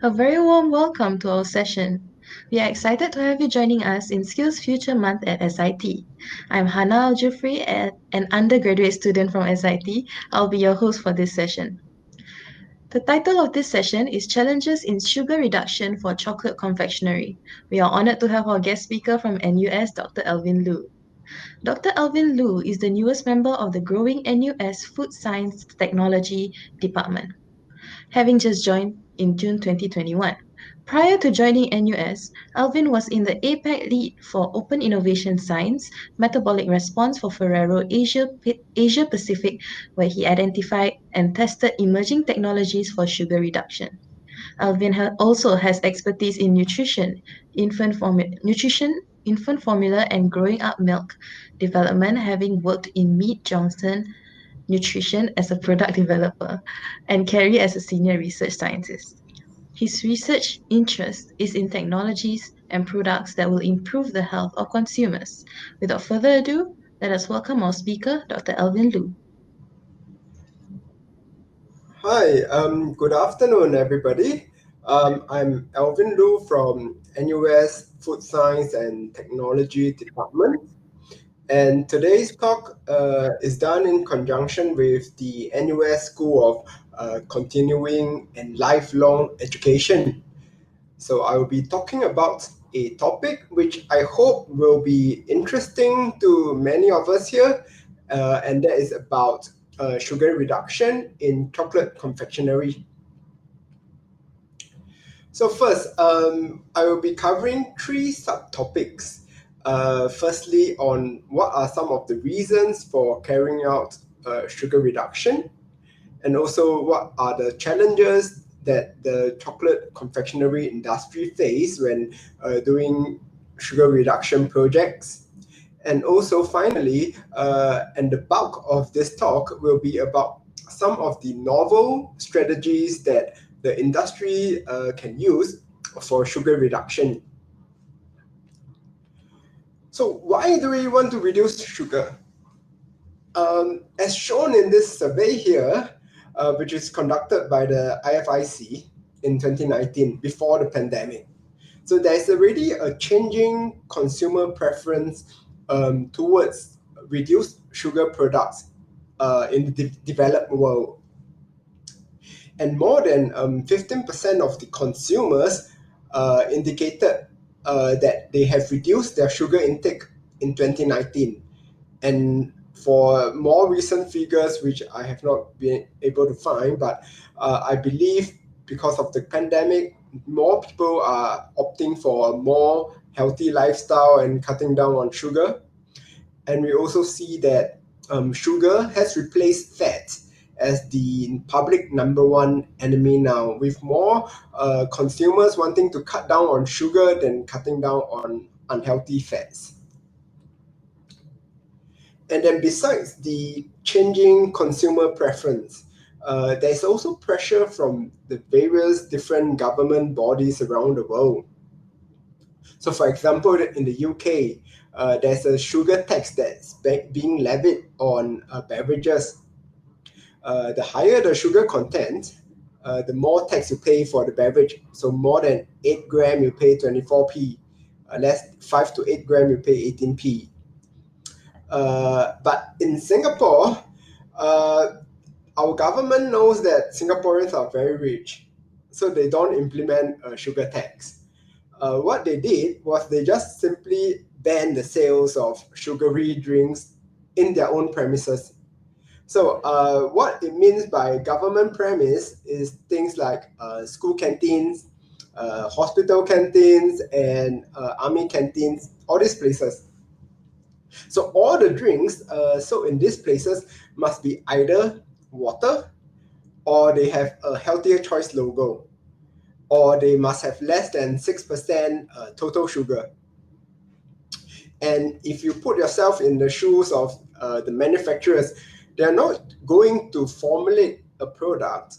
A very warm welcome to our session. We are excited to have you joining us in SkillsFuture month at SIT. I'm Hana Al-Jufri, an undergraduate student from SIT. I'll be your host for this session. The title of this session is Challenges in Sugar Reduction for Chocolate Confectionery. We are honored to have our guest speaker from NUS, Dr. Alvin Liu. Dr. Alvin Liu is the newest member of the growing NUS Food Science Technology Department, having just joined in June 2021. Prior to joining NUS, Alvin was in the APAC lead for Open Innovation Science, Metabolic Response for Ferrero Asia Pacific, where he identified and tested emerging technologies for sugar reduction. Alvin also has expertise in infant formula, and growing up milk development, having worked in Mead Johnson Nutrition as a product developer and Carey as a senior research scientist. His research interest is in technologies and products that will improve the health of consumers. Without further ado, let us welcome our speaker, Dr. Alvin Liu. Hi, good afternoon, everybody. I'm Alvin Liu from NUS Food Science and Technology Department. And today's talk is done in conjunction with the NUS School of Continuing and Lifelong Education. So I will be talking about a topic which I hope will be interesting to many of us here, and that is about sugar reduction in chocolate confectionery. So first, I will be covering three subtopics. Firstly, on what are some of the reasons for carrying out sugar reduction, and also what are the challenges that the chocolate confectionery industry face when doing sugar reduction projects. And also finally, and the bulk of this talk will be about some of the novel strategies that the industry can use for sugar reduction. So why do we want to reduce sugar? As shown in this survey here, which is conducted by the IFIC in 2019, before the pandemic. So there's already a changing consumer preference towards reduced sugar products in the developed world. And more than 15% of the consumers indicated that they have reduced their sugar intake in 2019. And for more recent figures, which I have not been able to find, but I believe because of the pandemic, more people are opting for a more healthy lifestyle and cutting down on sugar. And we also see that sugar has replaced fat as the public number one enemy now, with more consumers wanting to cut down on sugar than cutting down on unhealthy fats. And then besides the changing consumer preference, there's also pressure from the various different government bodies around the world. So for example, in the UK, there's a sugar tax that's being levied on beverages. The higher the sugar content, the more tax you pay for the beverage. So more than 8 gram, you pay 24p. Less 5 to 8 gram, you pay 18p. But in Singapore, our government knows that Singaporeans are very rich, so they don't implement a sugar tax. What they did was they just simply banned the sales of sugary drinks in their own premises. So what it means by government premise is things like school canteens, hospital canteens, and army canteens, all these places. So all the drinks sold in these places must be either water, or they have a healthier choice logo, or they must have less than 6% total sugar. And if you put yourself in the shoes of the manufacturers, they're not going to formulate a product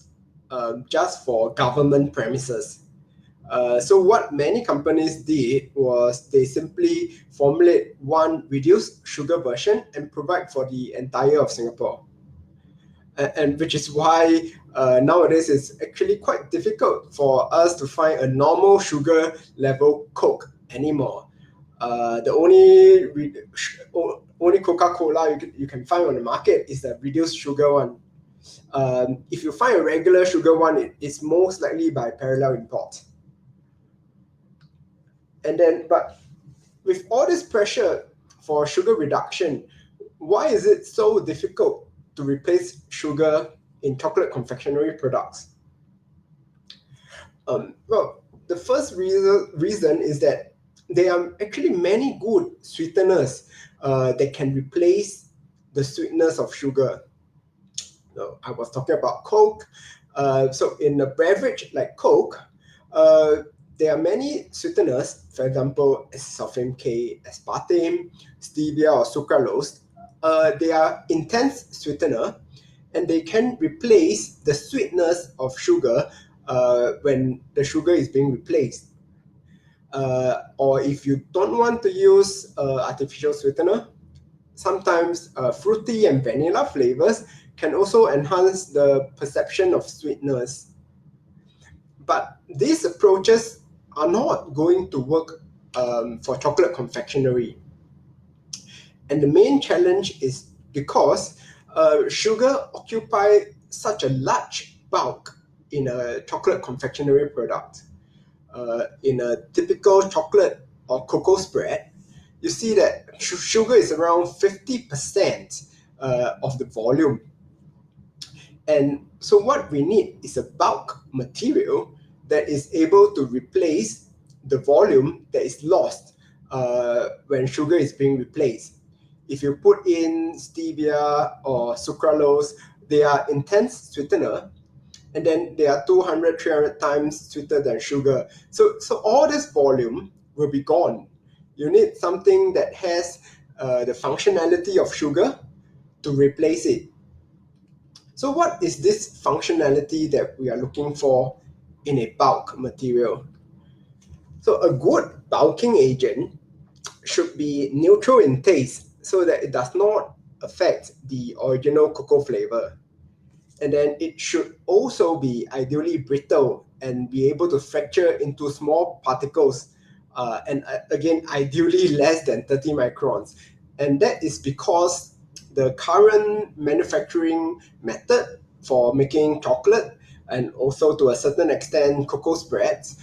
just for government premises. So what many companies did was they simply formulate one reduced sugar version and provide for the entire of Singapore. and which is why nowadays it's actually quite difficult for us to find a normal sugar level Coke anymore. The only Coca-Cola you can find on the market is the reduced sugar one. If you find a regular sugar one, it's most likely by parallel import. And then, but with all this pressure for sugar reduction, why is it so difficult to replace sugar in chocolate confectionery products? Well, the first reason is that there are actually many good sweeteners that can replace the sweetness of sugar. I was talking about Coke. So in a beverage like Coke, uh, there are many sweeteners, for example, sulfame K, aspartame, stevia, or sucralose. They are intense sweetener, and they can replace the sweetness of sugar when the sugar is being replaced. Or if you don't want to use artificial sweetener, sometimes fruity and vanilla flavors can also enhance the perception of sweetness. But these approaches are not going to work for chocolate confectionery. And the main challenge is because sugar occupies such a large bulk in a chocolate confectionery product. In a typical chocolate or cocoa spread, you see that sugar is around 50% of the volume. And so what we need is a bulk material that is able to replace the volume that is lost when sugar is being replaced. If you put in stevia or sucralose, they are intense sweetener, and then they are 200, 300 times sweeter than sugar. So all this volume will be gone. You need something that has the functionality of sugar to replace it. So what is this functionality that we are looking for in a bulk material? So a good bulking agent should be neutral in taste so that it does not affect the original cocoa flavor. And then it should also be ideally brittle and be able to fracture into small particles, and again, ideally less than 30 microns. And that is because the current manufacturing method for making chocolate and also to a certain extent cocoa spreads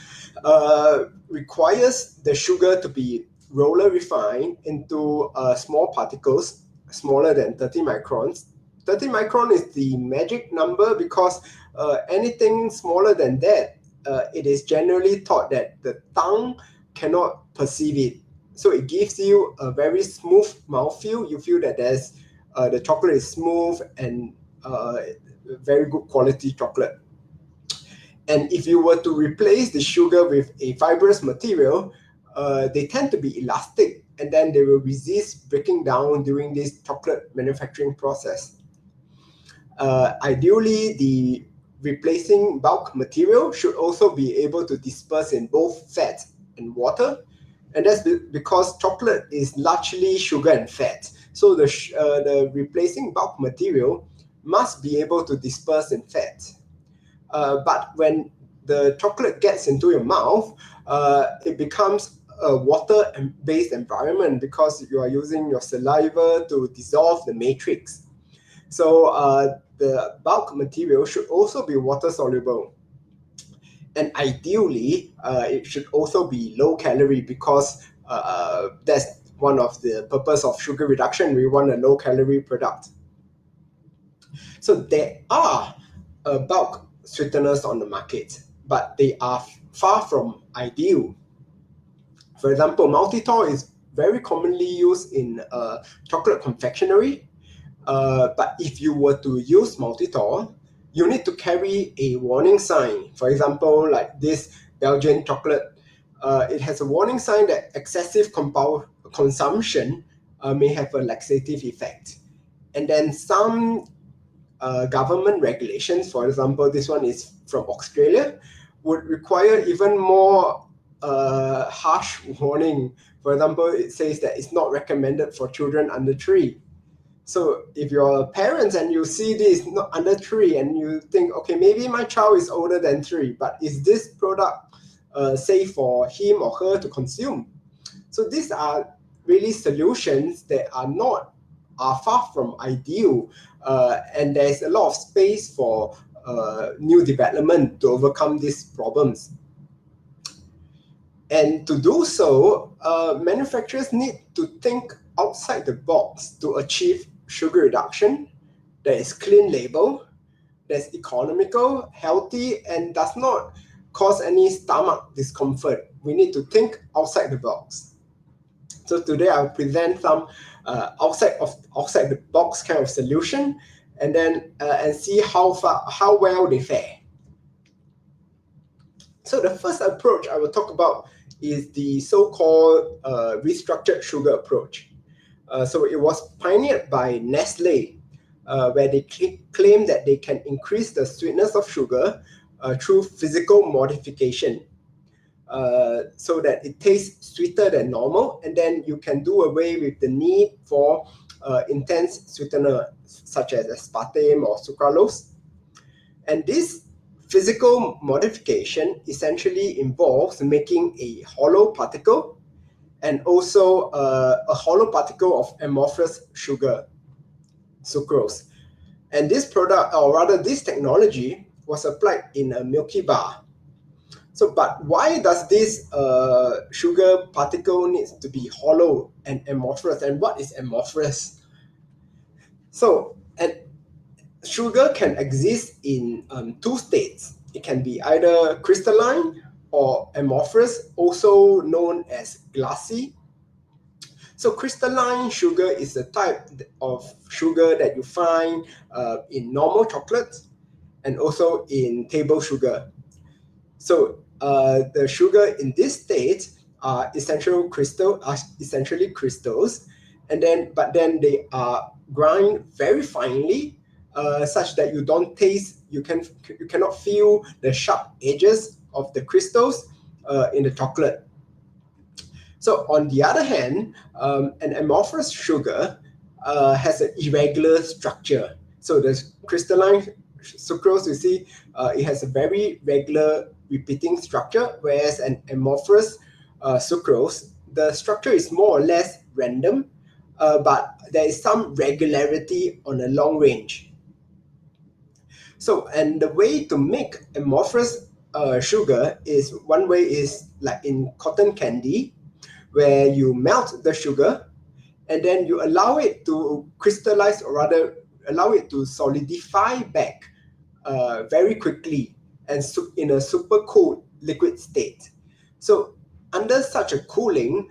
requires the sugar to be roller refined into small particles smaller than 30 microns. 30 micron is the magic number because anything smaller than that, it is generally thought that the tongue cannot perceive it. So it gives you a very smooth mouthfeel. You feel that the chocolate is smooth and very good quality chocolate. And if you were to replace the sugar with a fibrous material, they tend to be elastic and then they will resist breaking down during this chocolate manufacturing process. Ideally, the replacing bulk material should also be able to disperse in both fat and water. And that's because chocolate is largely sugar and fat. So the replacing bulk material must be able to disperse in fat. But when the chocolate gets into your mouth, it becomes a water-based environment because you are using your saliva to dissolve the matrix. So the bulk material should also be water soluble. And ideally, it should also be low calorie because that's one of the purpose of sugar reduction. We want a low calorie product. So there are bulk sweeteners on the market, but they are far from ideal. For example, maltitol is very commonly used in chocolate confectionery. But if you were to use maltitol, you need to carry a warning sign. For example, like this Belgian chocolate, it has a warning sign that excessive consumption may have a laxative effect. And then some government regulations, for example, this one is from Australia, would require even more harsh warning. For example, it says that it's not recommended for children under 3. So if you're a parent and you see this not under 3 and you think, okay, maybe my child is older than 3, but is this product safe for him or her to consume? So these are really solutions that are far from ideal, and there's a lot of space for new development to overcome these problems. And to do so, manufacturers need to think outside the box to achieve sugar reduction that is clean label, that's economical, healthy, and does not cause any stomach discomfort. We need to think outside the box. So today I'll present some outside the box kind of solution, and then and see how well they fare. So the first approach I will talk about is the so-called restructured sugar approach. So it was pioneered by Nestle, where they claim that they can increase the sweetness of sugar through physical modification, so that it tastes sweeter than normal, and then you can do away with the need for intense sweetener such as aspartame or sucralose. And this physical modification essentially involves making a hollow particle and also a hollow particle of amorphous sugar, sucrose. And this product, or rather this technology, was applied in a milky bar. So, but why does this sugar particle needs to be hollow and amorphous? And what is amorphous? So, and sugar can exist in two states. It can be either crystalline or amorphous, also known as glassy. So crystalline sugar is the type of sugar that you find in normal chocolates and also in table sugar. So the sugar in this state are essentially crystals, and then they are grind very finely, such that you cannot feel the sharp edges of the crystals in the chocolate. So on the other hand, an amorphous sugar has an irregular structure. So the crystalline sucrose, you see, it has a very regular repeating structure, whereas an amorphous sucrose, the structure is more or less random, but there is some regularity on a long range. So, and the way to make amorphous sugar is, one way is like in cotton candy, where you melt the sugar and then you allow it to crystallize, or rather allow it to solidify back very quickly and in a super cooled liquid state. So under such a cooling,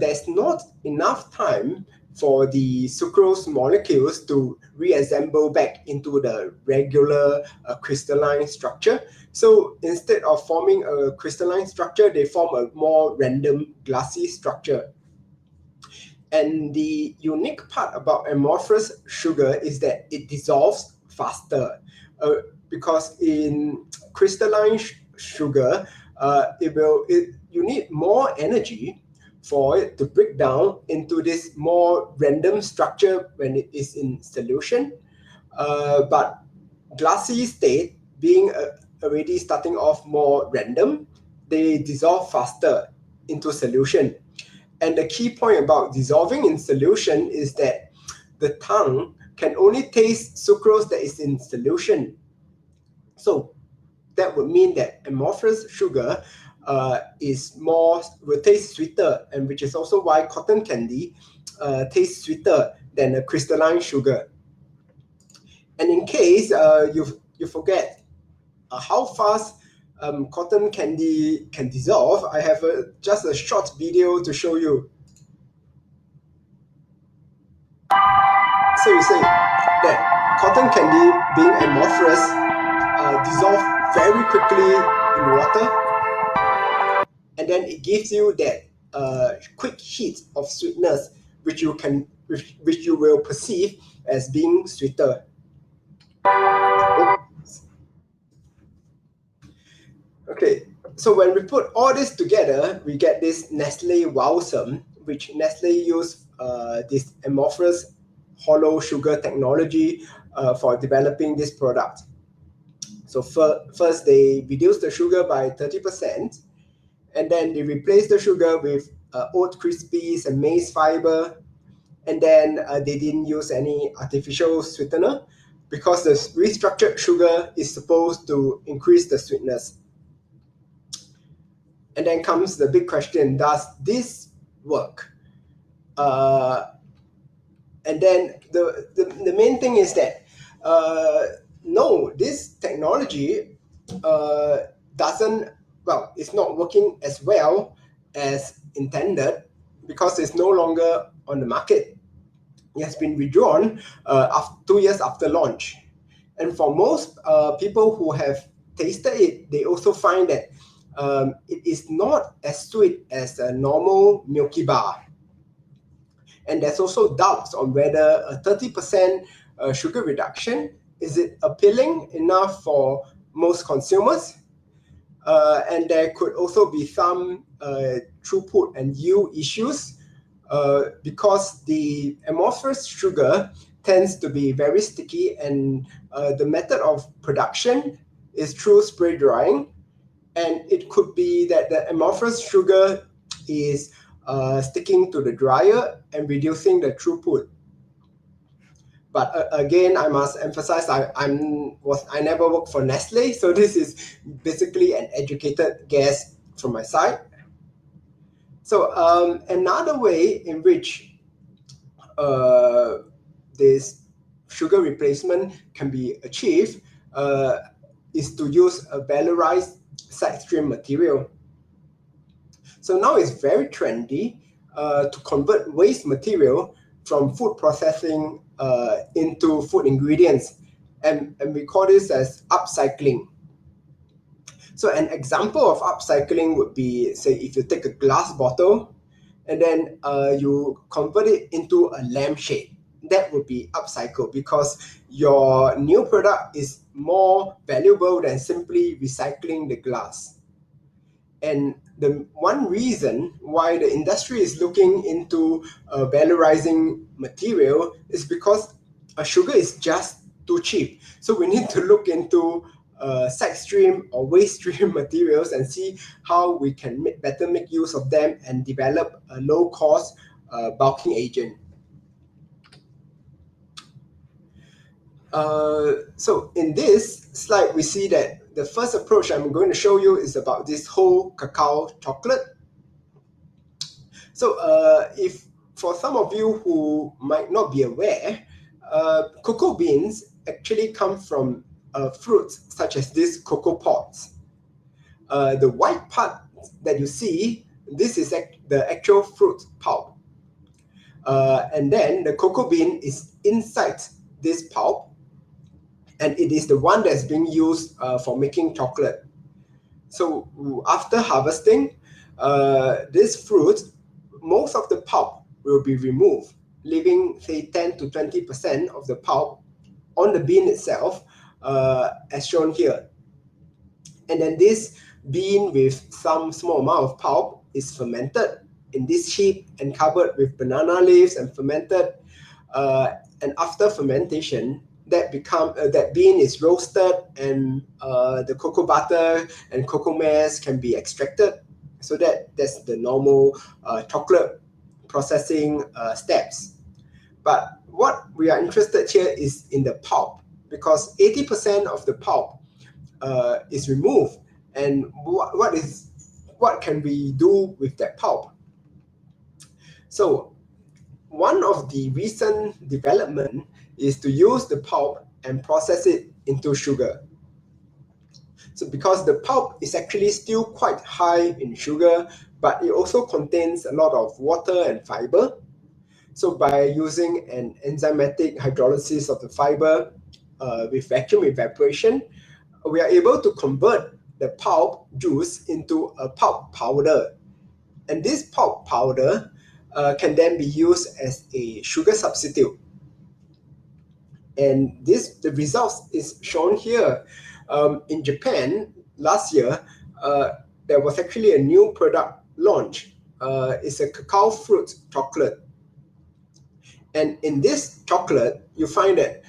there's not enough time for the sucrose molecules to reassemble back into the regular crystalline structure. So instead of forming a crystalline structure, they form a more random glassy structure. And the unique part about amorphous sugar is that it dissolves faster, because in crystalline sugar, you need more energy for it to break down into this more random structure when it is in solution. But glassy state being already starting off more random, they dissolve faster into solution. And the key point about dissolving in solution is that the tongue can only taste sucrose that is in solution. So that would mean that amorphous sugar will taste sweeter, and which is also why cotton candy tastes sweeter than a crystalline sugar. And in case you forget how fast cotton candy can dissolve, I have just a short video to show you. So you say that cotton candy, being amorphous, dissolve very quickly in water, and then it gives you that quick hit of sweetness, which you will perceive as being sweeter. Oops. Okay, so when we put all this together, we get this Nestle Wowsome, which Nestle use this amorphous hollow sugar technology for developing this product. So first they reduced the sugar by 30%, and then they replaced the sugar with oat crispies and maize fiber, and then they didn't use any artificial sweetener because the restructured sugar is supposed to increase the sweetness. And then comes the big question, does this work? And then the main thing is that no, this technology doesn't, well, it's not working as well as intended because it's no longer on the market. It has been withdrawn 2 years after launch. And for most people who have tasted it, they also find that it is not as sweet as a normal Milky Bar. And there's also doubts on whether a 30% sugar reduction, is it appealing enough for most consumers? And there could also be some throughput and yield issues because the amorphous sugar tends to be very sticky, and the method of production is through spray drying. And it could be that the amorphous sugar is sticking to the dryer and reducing the throughput. But again, I must emphasize, I never worked for Nestle, so this is basically an educated guess from my side. So another way in which this sugar replacement can be achieved is to use a valorized side stream material. So now it's very trendy to convert waste material from food processing into food ingredients, and we call this as upcycling. So an example of upcycling would be, say, if you take a glass bottle and then you convert it into a lampshade. That would be upcycled because your new product is more valuable than simply recycling the glass. And the one reason why the industry is looking into valorizing material is because sugar is just too cheap. So we need to look into side stream or waste stream materials and see how we can better make use of them and develop a low-cost bulking agent. So in this slide, we see that the first approach I'm going to show you is about this whole cacao chocolate. So if for some of you who might not be aware, cocoa beans actually come from fruits such as these cocoa pods. The white part that you see, this is the actual fruit pulp. And then the cocoa bean is inside this pulp, and it is the one that's being used for making chocolate. So after harvesting this fruit, most of the pulp will be removed, leaving say 10 to 20% of the pulp on the bean itself, as shown here. And then this bean with some small amount of pulp is fermented in this heap and covered with banana leaves and fermented. And after fermentation, that bean is roasted, and the cocoa butter and cocoa mass can be extracted. So that's the normal chocolate processing steps. But what we are interested here is in the pulp, because 80% of the pulp is removed. And what can we do with that pulp? So one of the recent development is to use the pulp and process it into sugar. So because the pulp is actually still quite high in sugar, but it also contains a lot of water and fiber. So by using an enzymatic hydrolysis of the fiber with vacuum evaporation, we are able to convert the pulp juice into a pulp powder. And this pulp powder can then be used as a sugar substitute. And the results is shown here. In Japan, last year, there was actually a new product launch. It's a cacao fruit chocolate. And in this chocolate, you find that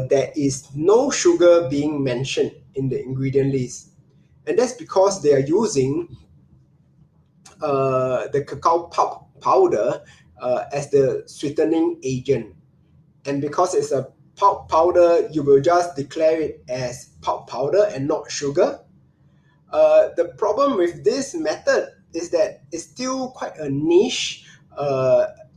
there is no sugar being mentioned in the ingredient list. And that's because they are using the cacao pulp powder as the sweetening agent. And because it's a pulp powder, you will just declare it as pulp powder and not sugar. The problem with this method is that it's still quite a niche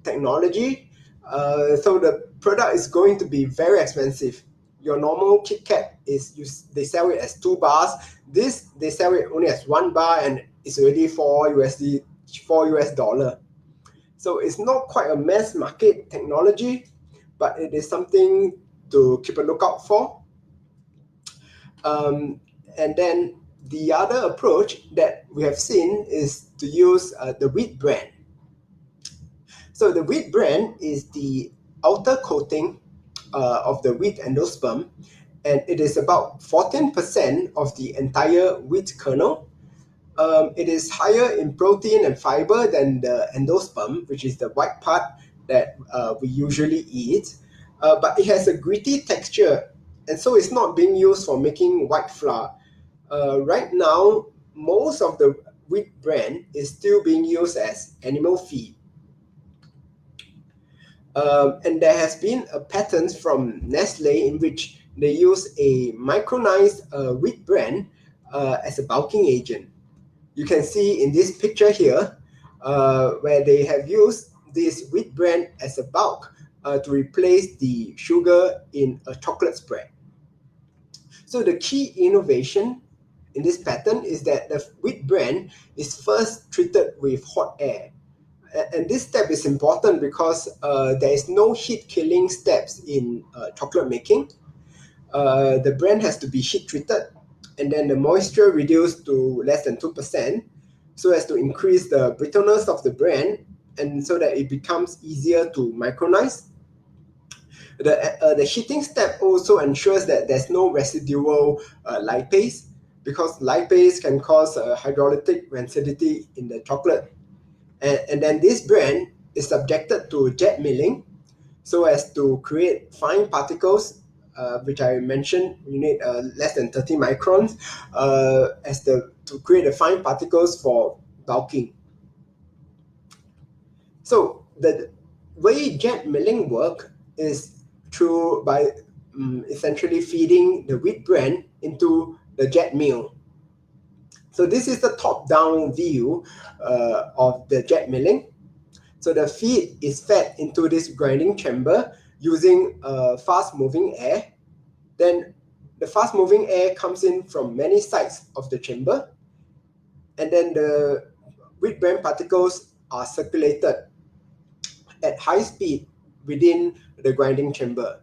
technology. So the product is going to be very expensive. Your normal Kit Kat they sell it as 2 bars. This they sell it only as 1 bar and it's already $4. So it's not quite a mass market technology, but it is something to keep a lookout for. Um, and then the other approach that we have seen is to use the wheat bran. So the wheat bran is the outer coating of the wheat endosperm, and it is about 14% of the entire wheat kernel. It is higher in protein and fiber than the endosperm, which is the white part that we usually eat, but it has a gritty texture, and so it's not being used for making white flour. Right now, most of the wheat bran is still being used as animal feed. And there has been a patent from Nestle in which they use a micronized wheat bran as a bulking agent. You can see in this picture here where they have used this wheat bran as a bulk to replace the sugar in a chocolate spread. So the key innovation in this pattern is that the wheat bran is first treated with hot air. And this step is important because there is no heat killing steps in chocolate making. The bran has to be heat treated and then the moisture reduced to less than 2% so as to increase the brittleness of the bran and so that it becomes easier to micronize. The heating step also ensures that there's no residual lipase because lipase can cause hydrolytic rancidity in the chocolate. And then this bran is subjected to jet milling so as to create fine particles, which I mentioned, you need less than 30 microns to create the fine particles for bulking. So the way jet milling work is by essentially feeding the wheat bran into the jet mill. So this is the top-down view of the jet milling. So the feed is fed into this grinding chamber using fast-moving air. Then the fast-moving air comes in from many sides of the chamber, and then the wheat bran particles are circulated at high speed within the grinding chamber.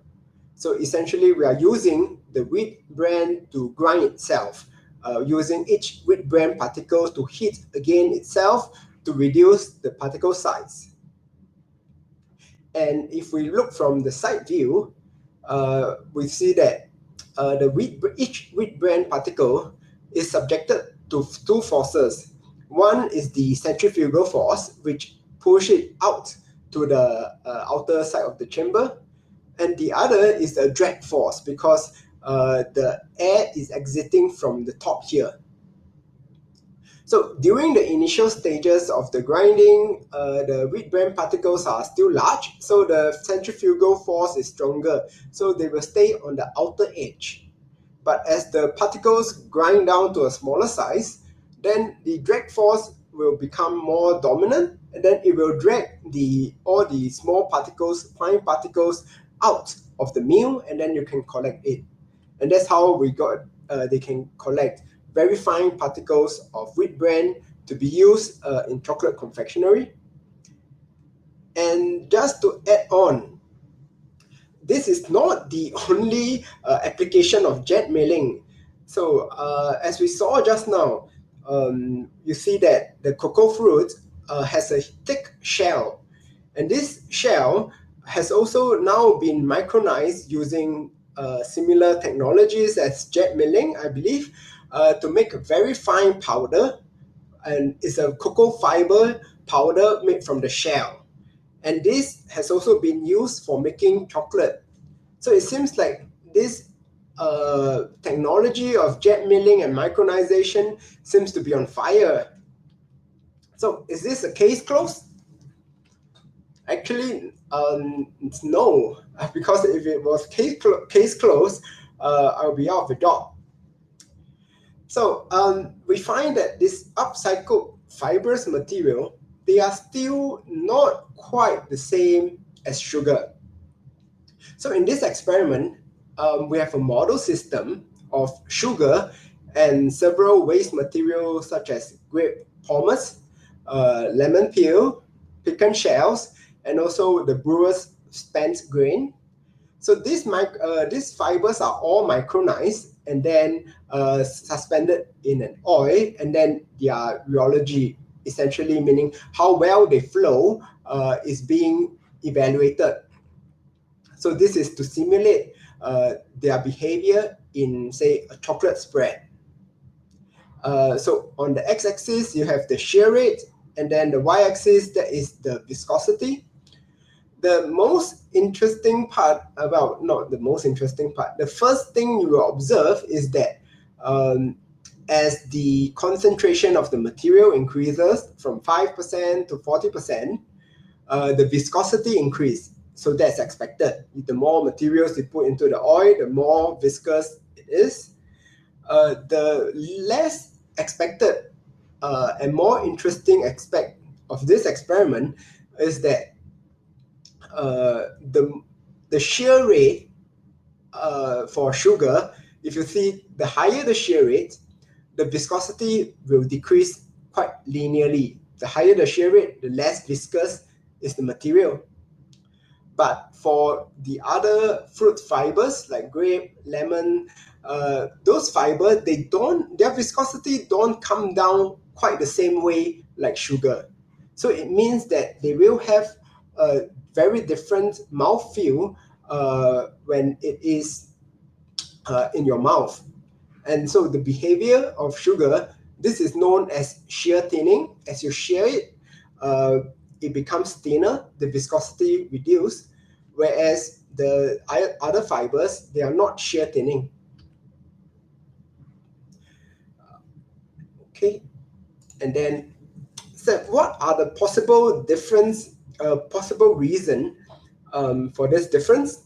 So essentially, we are using the wheat bran to grind itself, using each wheat bran particle to heat again itself to reduce the particle size. And if we look from the side view, we see that each wheat bran particle is subjected to two forces. One is the centrifugal force, which push it out to the outer side of the chamber, and the other is the drag force because the air is exiting from the top here. So during the initial stages of the grinding, the wheat bran particles are still large, so the centrifugal force is stronger, so they will stay on the outer edge. But as the particles grind down to a smaller size, then the drag force will become more dominant, and then it will drag all the small particles, fine particles, out of the mill, and then you can collect it. And that's how they can collect very fine particles of wheat bran to be used in chocolate confectionery. And just to add on, this is not the only application of jet milling. So as we saw just now, you see that the cocoa fruit has a thick shell, and this shell has also now been micronized using similar technologies as jet milling, I believe, to make a very fine powder, and it's a cocoa fiber powder made from the shell. And this has also been used for making chocolate. So it seems like this technology of jet milling and micronization seems to be on fire. So is this a case closed? Actually, no, because if it was case closed, I'll be out of a job. So we find that this upcycled fibrous material, they are still not quite the same as sugar. So in this experiment, we have a model system of sugar and several waste materials such as grape pomace, lemon peel, pecan shells, and also the brewer's spent grain. So these fibers are all micronized and then suspended in an oil, and then their rheology, essentially meaning how well they flow, is being evaluated. So this is to simulate their behavior in, say, a chocolate spread. So on the x-axis, you have the shear rate, and then the y-axis, that is the viscosity. The most interesting part about, not the most interesting part, the first thing you will observe is that as the concentration of the material increases from 5% to 40%, the viscosity increase. So that's expected. The more materials you put into the oil, the more viscous it is. The less expected and more interesting aspect of this experiment is that the shear rate for sugar, if you see the higher the shear rate, the viscosity will decrease quite linearly. The higher the shear rate, the less viscous is the material. But for the other fruit fibers like grape, lemon, those fibers, their viscosity don't come down quite the same way like sugar. So it means that they will have a very different mouthfeel when it is in your mouth. And so the behavior of sugar, this is known as shear thinning. As you shear it, it becomes thinner, the viscosity reduces, whereas the other fibers, they are not shear thinning. Okay, and then so what are the possible reason for this difference?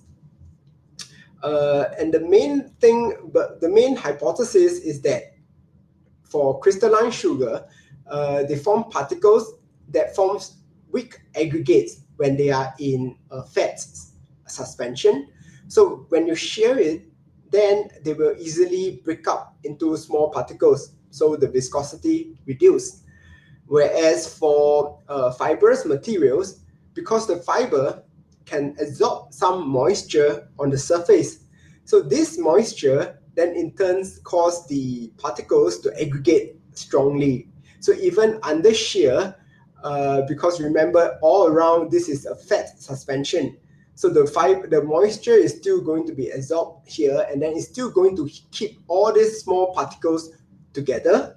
And the main hypothesis is that for crystalline sugar, they form particles that forms weak aggregates when they are in fat suspension. So when you shear it, then they will easily break up into small particles, so the viscosity reduces. Whereas for fibrous materials, because the fiber can absorb some moisture on the surface, so this moisture then in turn cause the particles to aggregate strongly. So even under shear, because remember all around this is a fat suspension, so the moisture is still going to be absorbed here, and then it's still going to keep all these small particles together,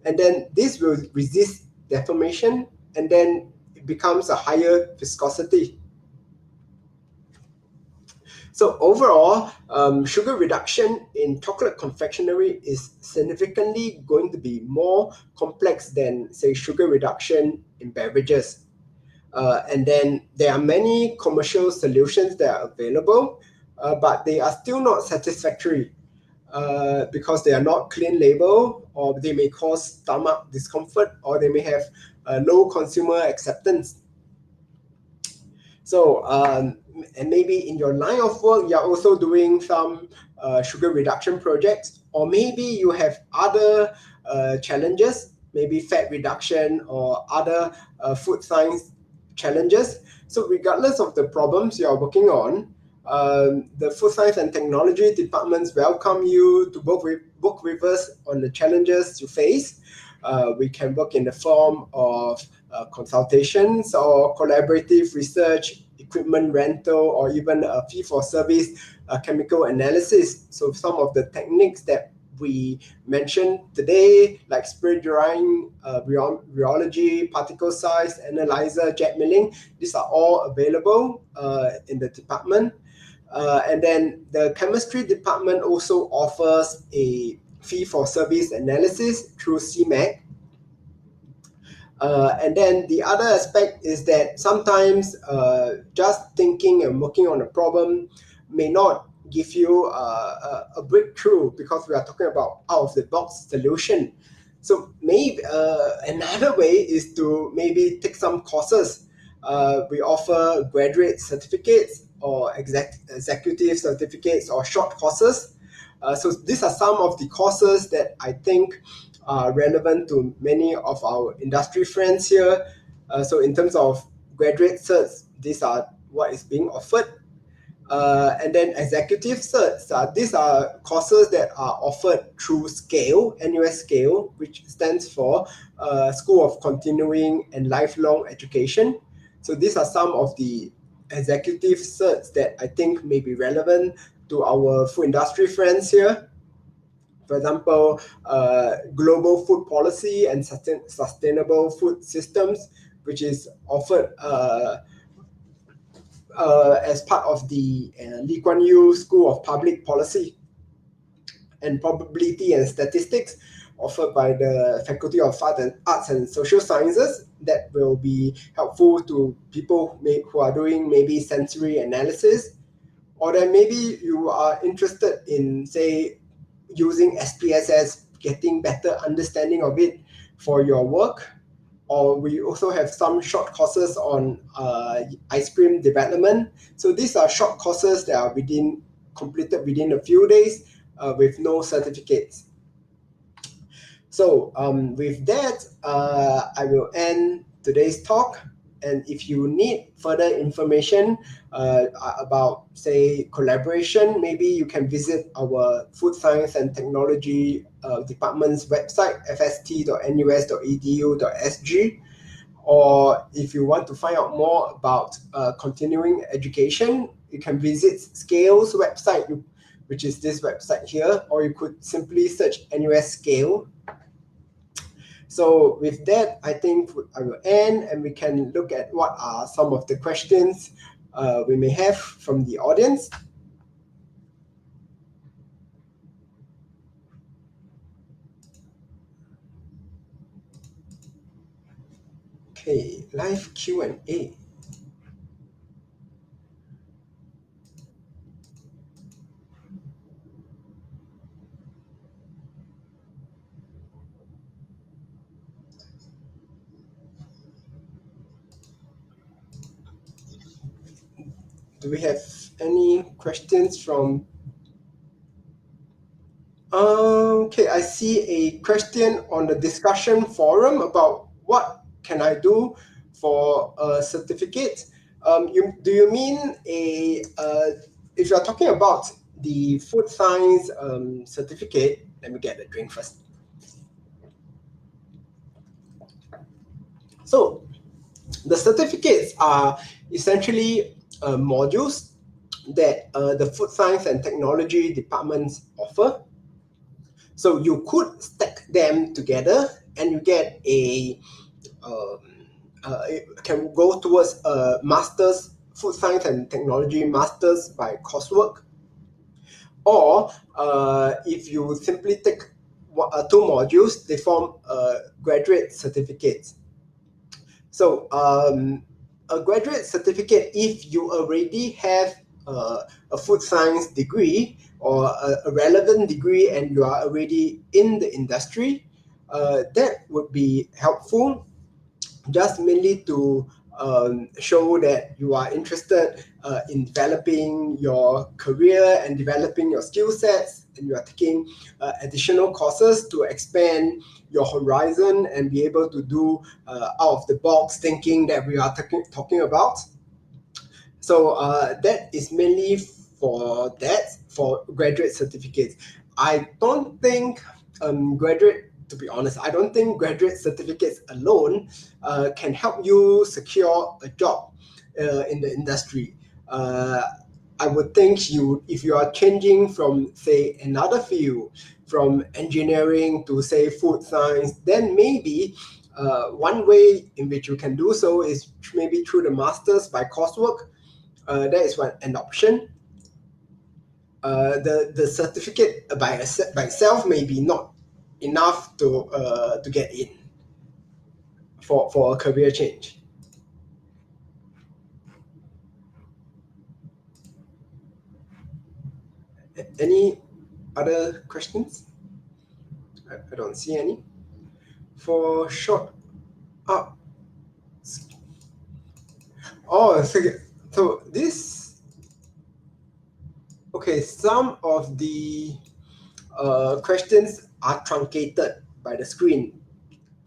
and then this will resist deformation, and then it becomes a higher viscosity. So overall, sugar reduction in chocolate confectionery is significantly going to be more complex than, say, sugar reduction in beverages. And then there are many commercial solutions that are available, but they are still not satisfactory because they are not clean label, or they may cause stomach discomfort, or they may have low consumer acceptance. So, and maybe in your line of work, you're also doing some sugar reduction projects, or maybe you have other challenges, maybe fat reduction or other food science challenges. So, regardless of the problems you are working on, the food science and technology departments welcome you to work with us on the challenges you face. We can work in the form of consultations or collaborative research, equipment rental, or even a fee for service chemical analysis. So some of the techniques that we mentioned today, like spray drying, rheology, particle size analyzer, jet milling. These are all available in the department. And then the chemistry department also offers a fee for service analysis through CMAC. And then the other aspect is that sometimes just thinking and working on a problem may not give you a breakthrough, because we are talking about out of the box solution. So maybe another way is to maybe take some courses. We offer graduate certificates or executive certificates or short courses. So these are some of the courses that I think are relevant to many of our industry friends here. So in terms of graduate certs, these are what is being offered. And then executive certs, these are courses that are offered through SCALE, NUS SCALE, which stands for School of Continuing and Lifelong Education. So these are some of the executive certs that I think may be relevant to our food industry friends here. For example, global food policy and sustainable food systems, which is offered as part of the Lee Kuan Yew School of Public Policy and Probability and Statistics, offered by the Faculty of Arts and Social Sciences, that will be helpful to people who are doing maybe sensory analysis. Or then maybe you are interested in, say, using SPSS, getting better understanding of it for your work. Or we also have some short courses on ice cream development. So these are short courses that are completed within a few days with no certificates. So with that, I will end today's talk. And if you need further information about, say, collaboration, maybe you can visit our Food Science and Technology Department's website, fst.nus.edu.sg. Or if you want to find out more about continuing education, you can visit Scale's website, which is this website here, or you could simply search NUS Scale. So with that, I think I will end, and we can look at what are some of the questions we may have from the audience. Okay, live Q&A. Do we have any questions from... Okay, I see a question on the discussion forum about what can I do for a certificate. Do you mean if you're talking about the food science certificate, let me get a drink first. So the certificates are essentially modules that the food science and technology departments offer. So you could stack them together and you get it can go towards a master's, food science and technology master's by coursework. Or if you simply take two modules, they form a graduate certificate. So a graduate certificate, if you already have a food science degree or a relevant degree and you are already in the industry, that would be helpful, just mainly to show that you are interested in developing your career and developing your skill sets, and you are taking additional courses to expand your horizon and be able to do out of the box thinking that we are talking about. So that is mainly for graduate certificates. I don't think to be honest, I don't think graduate certificates alone can help you secure a job in the industry. I would think if you are changing from, say, another field, from engineering to, say, food science, then maybe one way in which you can do so is maybe through the masters by coursework. That is an option. The certificate by itself may be not enough to get in for a career change. Any other questions? I don't see any. For short up. Oh, so this, okay, some of the questions are truncated by the screen,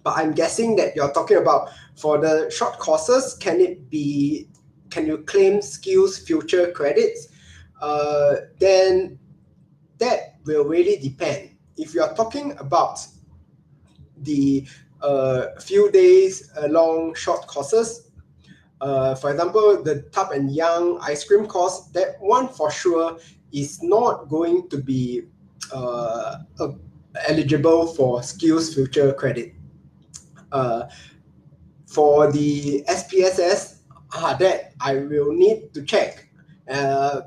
but I'm guessing that you're talking about for the short courses, can you claim SkillsFuture credits? Then that will really depend. If you're talking about the few days long short courses, for example, the Tub and Young ice cream course, that one for sure is not going to be eligible for SkillsFuture credit. Uh, for the SPSS, that I will need to check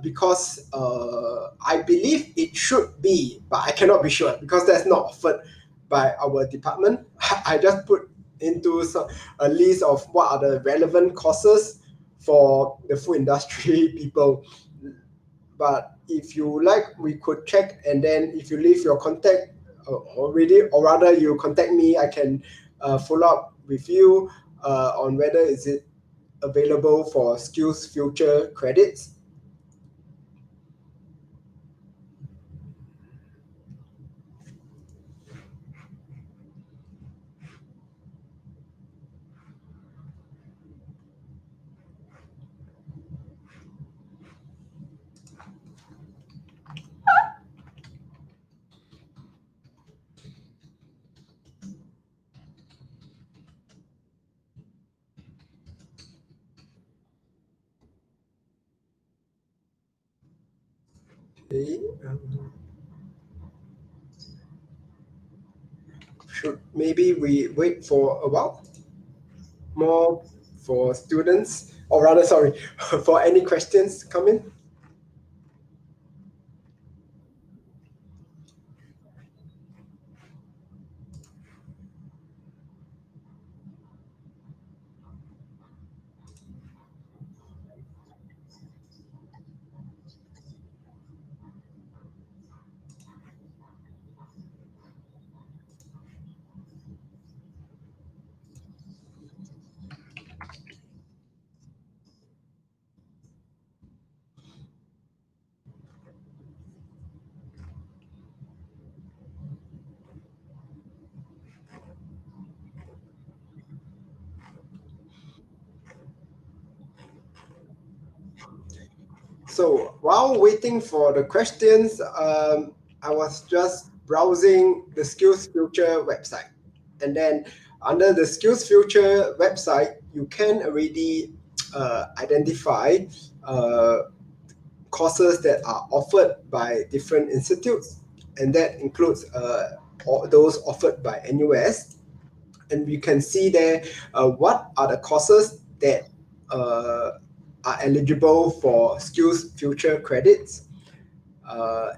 because I believe it should be, but I cannot be sure because that's not offered by our department. I just put into a list of what are the relevant courses for the food industry people. But if you like, we could check, and then if you leave your contact already, or rather you contact me, I can follow up with you on whether is it available for SkillsFuture credits. Okay. Should maybe we wait for a while more for students, or rather, sorry, for any questions come in? So while waiting for the questions, I was just browsing the SkillsFuture website. And then under the SkillsFuture website, you can already identify uh, courses that are offered by different institutes. And that includes those offered by NUS. And we can see there what are the courses that are eligible for SkillsFuture credits.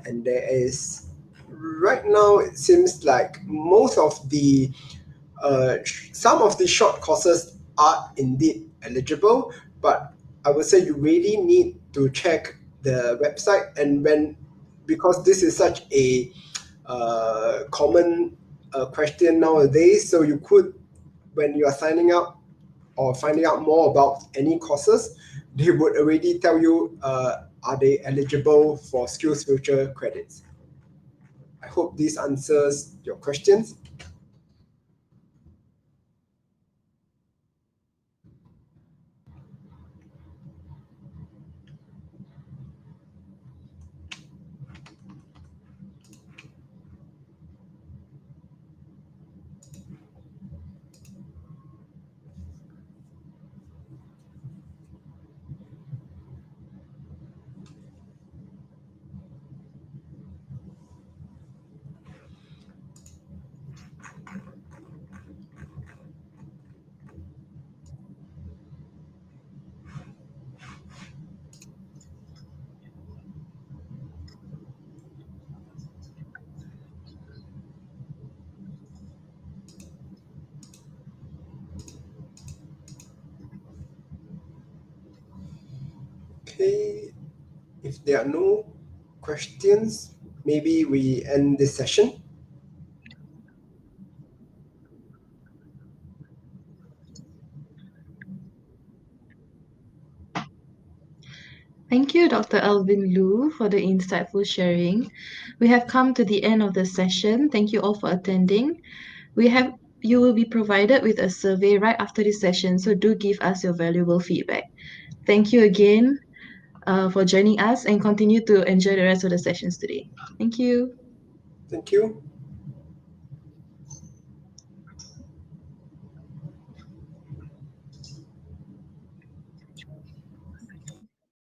And there is, right now, it seems like some of the short courses are indeed eligible, but I would say you really need to check the website. And because this is such a common question nowadays, so you could, when you are signing up or finding out more about any courses, they would already tell you are they eligible for SkillsFuture credits. I hope this answers your questions. Okay, if there are no questions, maybe we end this session. Thank you, Dr. Alvin Liu, for the insightful sharing. We have come to the end of the session. Thank you all for attending. You will be provided with a survey right after this session, so do give us your valuable feedback. Thank you again for joining us and continue to enjoy the rest of the sessions today. Thank you. Thank you.